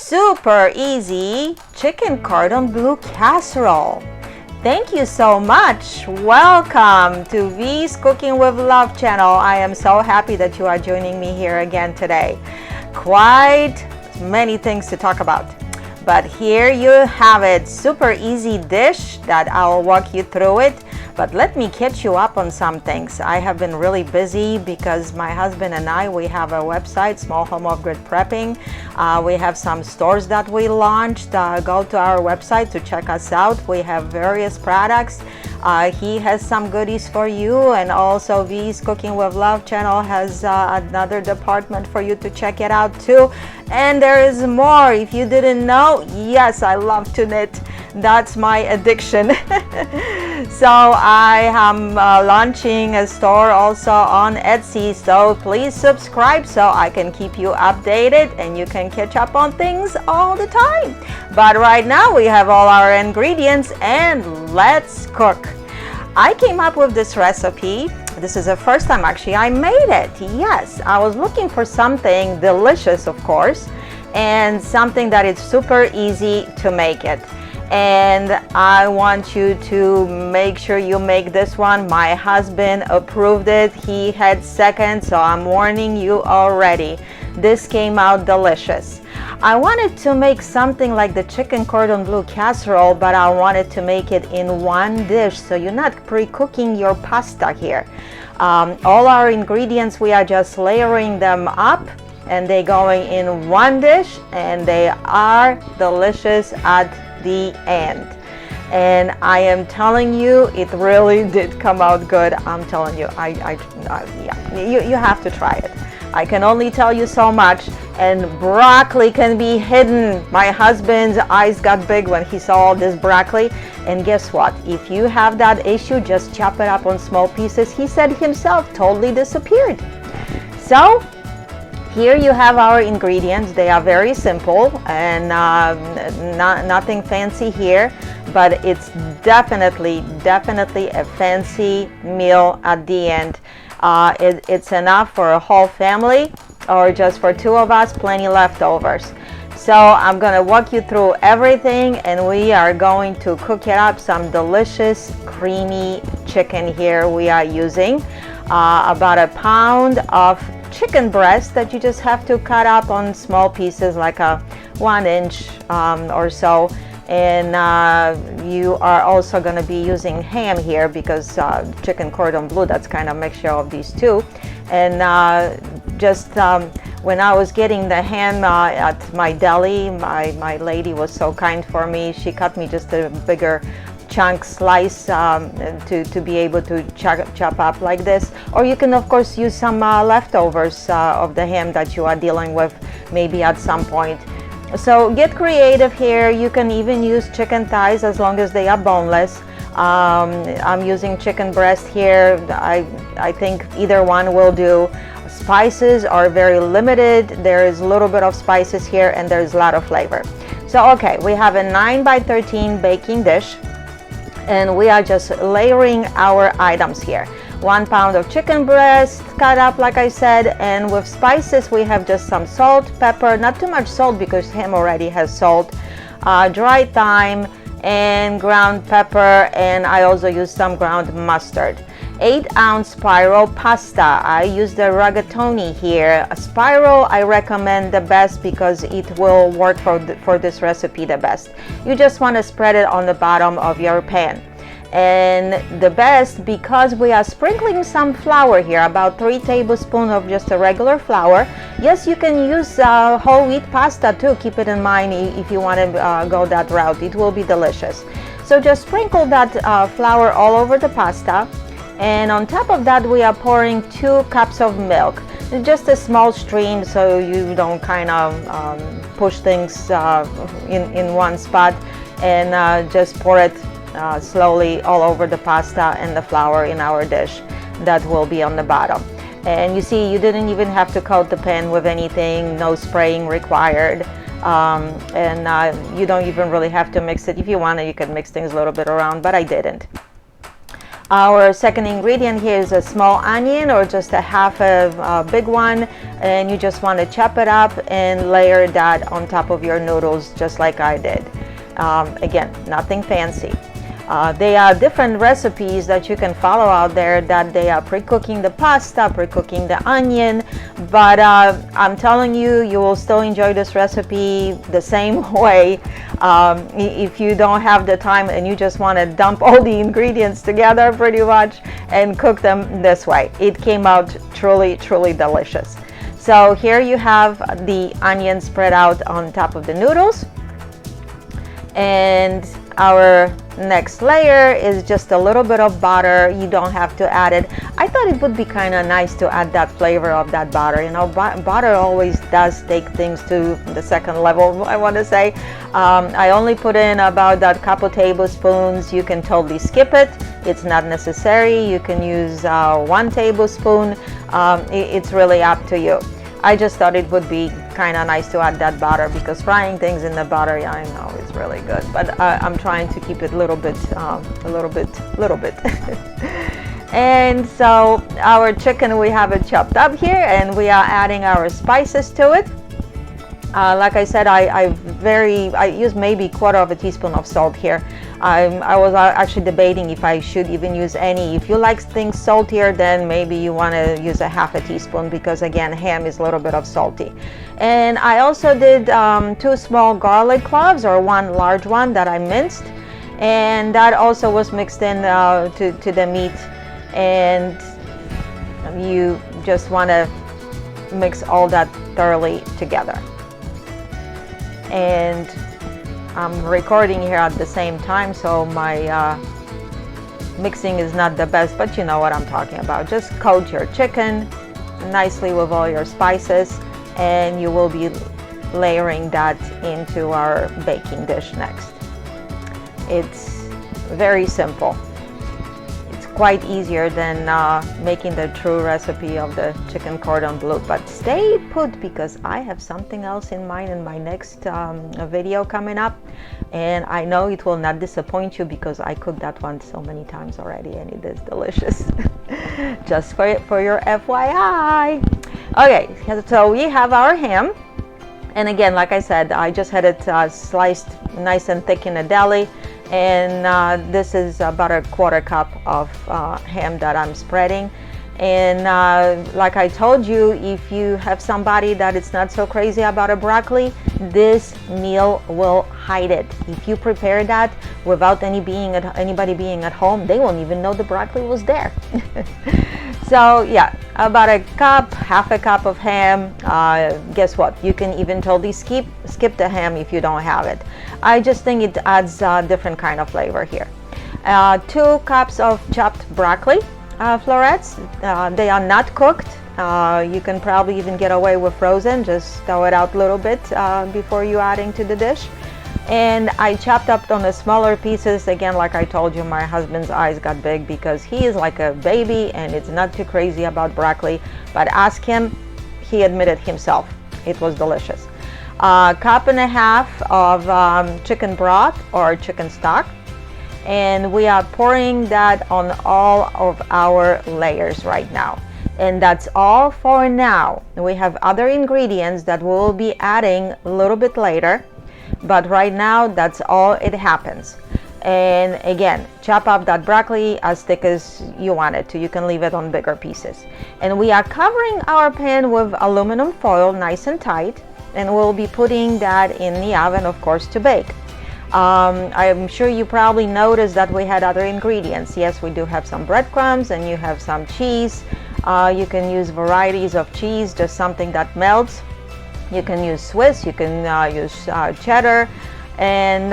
super easy chicken cordon bleu casserole. Thank you so much. Welcome to V's Cooking with Love channel. I am so happy that you are joining me here again today. Quite many things to talk about, but here you have it. Super easy dish that I'll walk you through it. But let me catch you up on some things. I have been really busy because my husband and I, we have a website, Small Home of Grid Prepping. We have some stores that we launched. Go to our website to check us out. We have various products. He has some goodies for you, and also V's Cooking with Love channel has another department for you to check it out too. And there is more. If you didn't know, yes, I love to knit. That's my addiction. So I am launching a store also on Etsy, so please subscribe so I can keep you updated and you can catch up on things all the time. But right now we have all our ingredients and let's cook. I came up with this recipe. This is the first time actually I made it. Yes, I was looking for something delicious, of course, and something that is super easy to make it. And I want you to make sure you make this one. My husband approved it. He had second, so I'm warning you already. This came out delicious. I wanted to make something like the chicken cordon bleu casserole, but I wanted to make it in one dish, so you're not pre-cooking your pasta here. All our ingredients, we are just layering them up, and they're going in one dish, and they are delicious at the end. And I am telling you, it really did come out good. I'm telling you, yeah, you have to try it. I can only tell you so much. And broccoli can be hidden. My husband's eyes got big when he saw all this broccoli. And guess what? If you have that issue, just chop it up on small pieces. He said himself, totally disappeared. So here you have our ingredients. They are very simple and nothing fancy here, but it's definitely a fancy meal at the end. It's enough for a whole family or just for two of us, plenty leftovers. So I'm gonna walk you through everything, and we are going to cook it up. Some delicious creamy chicken here we are using. About a pound of chicken breast that you just have to cut up on small pieces, like a 1 inch or so. And you are also going to be using ham here because chicken cordon bleu, that's kind of a mixture of these two. And when I was getting the ham at my deli, my lady was so kind for me. She cut me just a bigger chunk slice to be able to chop up like this. Or you can of course use some leftovers of the ham that you are dealing with maybe at some point. So get creative here. You can even use chicken thighs as long as they are boneless. I'm using chicken breast here. I think either one will do. Spices are very limited. There is a little bit of spices here and there's a lot of flavor. So okay, we have a 9 by 13 baking dish, and we are just layering our items here. 1 pound of chicken breast cut up like I said, and with spices we have just some salt, pepper, not too much salt because ham already has salt, dried thyme and ground pepper, and I also use some ground mustard. 8-ounce spiral pasta. I use the rigatoni here. A spiral I recommend the best because it will work for this recipe the best. You just want to spread it on the bottom of your pan. And the best, because we are sprinkling some flour here, about 3 tablespoons of just a regular flour. Yes, you can use whole wheat pasta too. Keep it in mind if you want to go that route. It will be delicious. So just sprinkle that flour all over the pasta. And on top of that, we are pouring 2 cups of milk. Just a small stream so you don't kind of push things in one spot, and just pour it slowly all over the pasta and the flour in our dish that will be on the bottom. And you see, you didn't even have to coat the pan with anything, no spraying required. And you don't even really have to mix it. If you want to, you can mix things a little bit around, but I didn't. Our second ingredient here is a small onion, or just a half a big one, and you just want to chop it up and layer that on top of your noodles just like I did. Again, nothing fancy. There are different recipes that you can follow out there that they are pre-cooking the pasta, pre-cooking the onion, but I'm telling you, you will still enjoy this recipe the same way. If you don't have the time and you just want to dump all the ingredients together pretty much and cook them this way. It came out truly, truly delicious. So here you have the onion spread out on top of the noodles. And our next layer is just a little bit of butter. You don't have to add it. I thought it would be kind of nice to add that flavor of that butter. You know, butter always does take things to the second level, I want to say. I only put in about that couple tablespoons. You can totally skip it. It's not necessary. You can use 1 tablespoon. It's really up to you. I just thought it would be kind of nice to add that butter, because frying things in the butter, yeah, I know it's really good, but I'm trying to keep it a little bit. And so our chicken, we have it chopped up here, and we are adding our spices to it. Like I said, I use maybe 1/4 teaspoon of salt here. I was actually debating if I should even use any. If you like things saltier, then maybe you want to use a 1/2 teaspoon, because again, ham is a little bit of salty. And I also did 2 small garlic cloves, or 1 large one that I minced, and that also was mixed in to the meat. And you just want to mix all that thoroughly together. And I'm recording here at the same time, so my mixing is not the best, but you know what I'm talking about. Just coat your chicken nicely with all your spices, and you will be layering that into our baking dish next. It's very simple. It's quite easier than making the true recipe of the chicken cordon bleu, but stay put, because I have something else in mind in my next video coming up, and I know it will not disappoint you, because I cooked that one so many times already and it is delicious. Just for your FYI. Okay, so we have our ham, and again, like I said, I just had it sliced nice and thick in a deli. And this is about a 1/4 cup of ham that I'm spreading. And like I told you, if you have somebody that is not so crazy about a broccoli, this meal will hide it. If you prepare that without anybody being at home, they won't even know the broccoli was there. So yeah, about a cup, 1/2 cup of ham. Guess what? You can even totally skip the ham if you don't have it. I just think it adds a different kind of flavor here. 2 cups of chopped broccoli florets. They are not cooked. You can probably even get away with frozen. Just throw it out a little bit before you adding to the dish. And I chopped up on the smaller pieces. Again, like I told you, my husband's eyes got big because he is like a baby and it's not too crazy about broccoli. But ask him, he admitted himself, it was delicious. 1.5 cups of chicken broth or chicken stock. And we are pouring that on all of our layers right now. And that's all for now. We have other ingredients that we'll be adding a little bit later. But right now, that's all it happens. And again, chop up that broccoli as thick as you want it to. You can leave it on bigger pieces. And we are covering our pan with aluminum foil nice and tight. And we'll be putting that in the oven, of course, to bake. I'm sure you probably noticed that we had other ingredients. Yes, we do have some breadcrumbs and you have some cheese. You can use varieties of cheese, just something that melts. You can use Swiss, you can use cheddar, and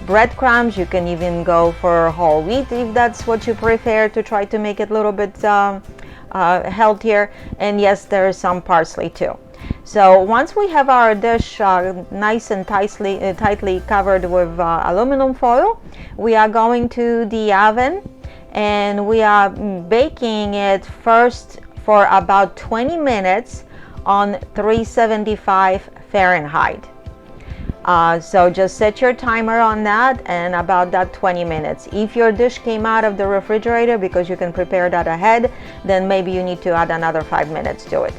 breadcrumbs. You can even go for whole wheat if that's what you prefer, to try to make it a little bit healthier. And yes, there is some parsley too. So once we have our dish nice and tightly covered with aluminum foil, we are going to the oven and we are baking it first for about 20 minutes on 375 Fahrenheit. So just set your timer on that, and about that 20 minutes. If your dish came out of the refrigerator, because you can prepare that ahead, then maybe you need to add another 5 minutes to it.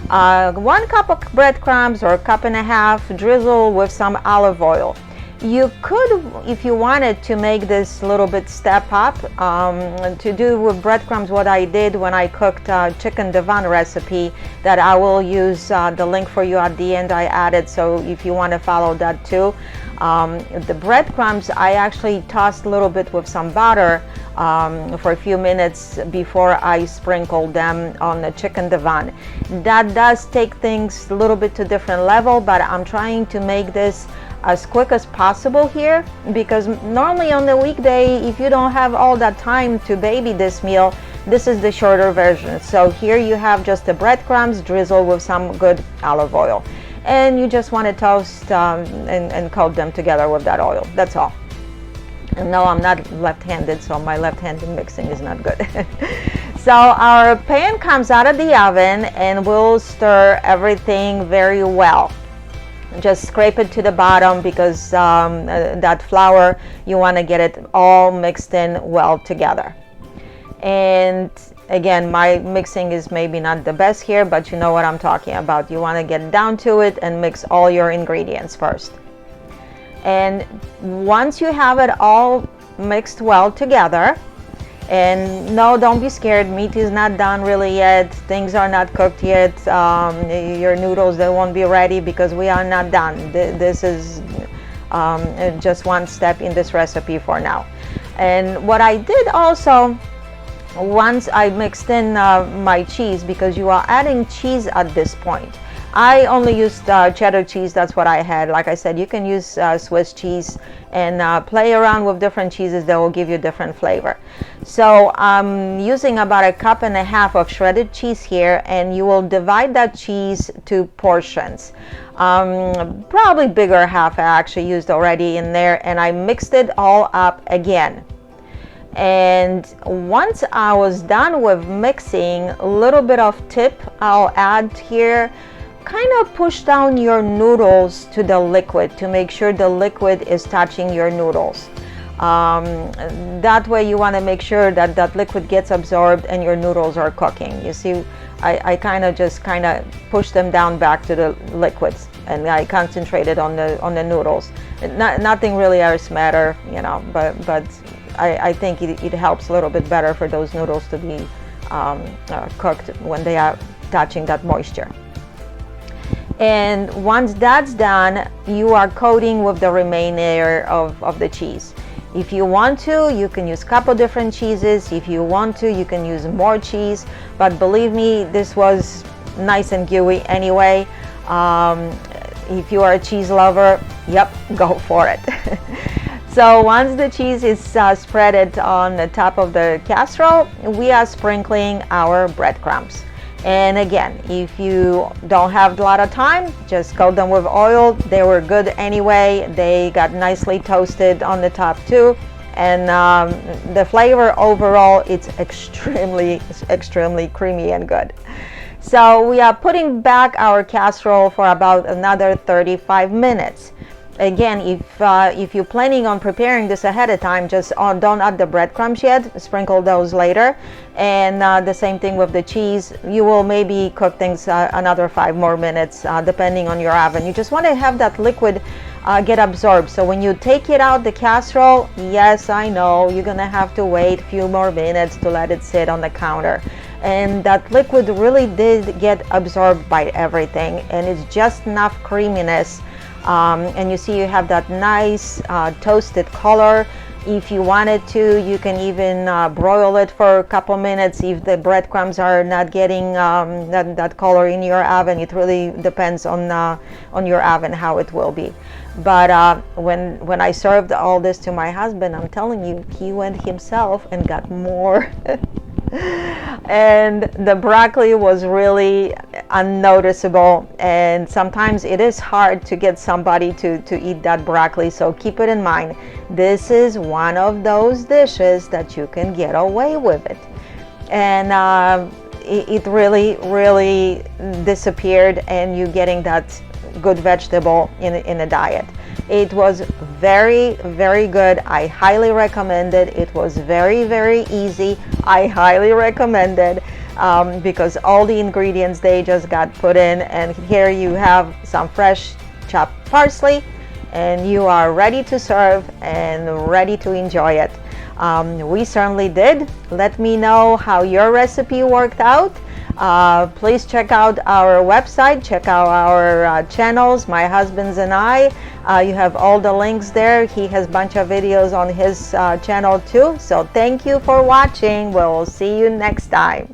1 cup of breadcrumbs or a cup and a half, drizzle with some olive oil. You could, if you wanted to make this a little bit step up, to do with breadcrumbs what I did when I cooked chicken divan recipe that I will use the link for you at the end. I added, so if you want to follow that too. The breadcrumbs I actually tossed a little bit with some butter for a few minutes before I sprinkled them on the chicken divan. That does take things a little bit to different level, but I'm trying to make this as quick as possible here, because normally on the weekday, if you don't have all that time to baby this meal, this is the shorter version. So here you have just the breadcrumbs drizzled with some good olive oil, and you just want to toast and coat them together with that oil. That's all. And no, I'm not left-handed, so my left-handed mixing is not good. So our pan comes out of the oven, and we'll stir everything very well. Just scrape it to the bottom, because that flour, you want to get it all mixed in well together. And again, my mixing is maybe not the best here, but you know what I'm talking about. You want to get down to it and mix all your ingredients first. And once you have it all mixed well together, and no, don't be scared, meat is not done really yet, things are not cooked yet, your noodles, they won't be ready, because we are not done. This is just one step in this recipe for now. And what I did also, once I mixed in my cheese, because you are adding cheese at this point, I only used cheddar cheese. That's what I had. Like I said, you can use Swiss cheese, and play around with different cheeses that will give you different flavor. So I'm using about a cup and a half of shredded cheese here, and you will divide that cheese to portions. Probably bigger half I actually used already in there, and I mixed it all up again. And once I was done with mixing, a little bit of tip I'll add here. Kind of push down your noodles to the liquid to make sure the liquid is touching your noodles. That way you want to make sure that that liquid gets absorbed and your noodles are cooking. You see, I kind of push them down back to the liquids, and I concentrated on the noodles. Nothing really else matter, you know, but I think it helps a little bit better for those noodles to be cooked when they are touching that moisture. And once that's done, you are coating with the remainder of the cheese. If you want to, you can use a couple different cheeses. If you want to, you can use more cheese. But believe me, this was nice and gooey anyway. If you are a cheese lover, yep, go for it. So once the cheese is spread on the top of the casserole, we are sprinkling our breadcrumbs. And again, if you don't have a lot of time, just coat them with oil. They were good anyway. They got nicely toasted on the top too. And the flavor overall, it's extremely creamy and good. So we are putting back our casserole for about another 35 minutes. Again, if you're planning on preparing this ahead of time, just don't add the breadcrumbs yet, sprinkle those later. And the same thing with the cheese. You will maybe cook things another 5 more minutes, depending on your oven. You just want to have that liquid get absorbed. So when you take it out the casserole, yes, I know, you're gonna have to wait a few more minutes to let it sit on the counter. And that liquid really did get absorbed by everything, and it's just enough creaminess. And you see you have that nice toasted color. If you wanted to, you can even broil it for a couple minutes if the breadcrumbs are not getting that color in your oven. It really depends on your oven how it will be. But when I served all this to my husband, I'm telling you, he went himself and got more. And the broccoli was really unnoticeable, and sometimes it is hard to get somebody to eat that broccoli, so keep it in mind. This is one of those dishes that you can get away with it. And it really disappeared, and you're getting that good vegetable in a diet. It was very, very good. I highly recommend it. It was very, very easy. I highly recommend it because all the ingredients, they just got put in, and here you have some fresh chopped parsley, and you are ready to serve and ready to enjoy it. We certainly did. Let me know how your recipe worked out. Please check out our website, check out our channels, my husband's and I. You have all the links there. He has a bunch of videos on his channel too. So thank you for watching. We'll see you next time.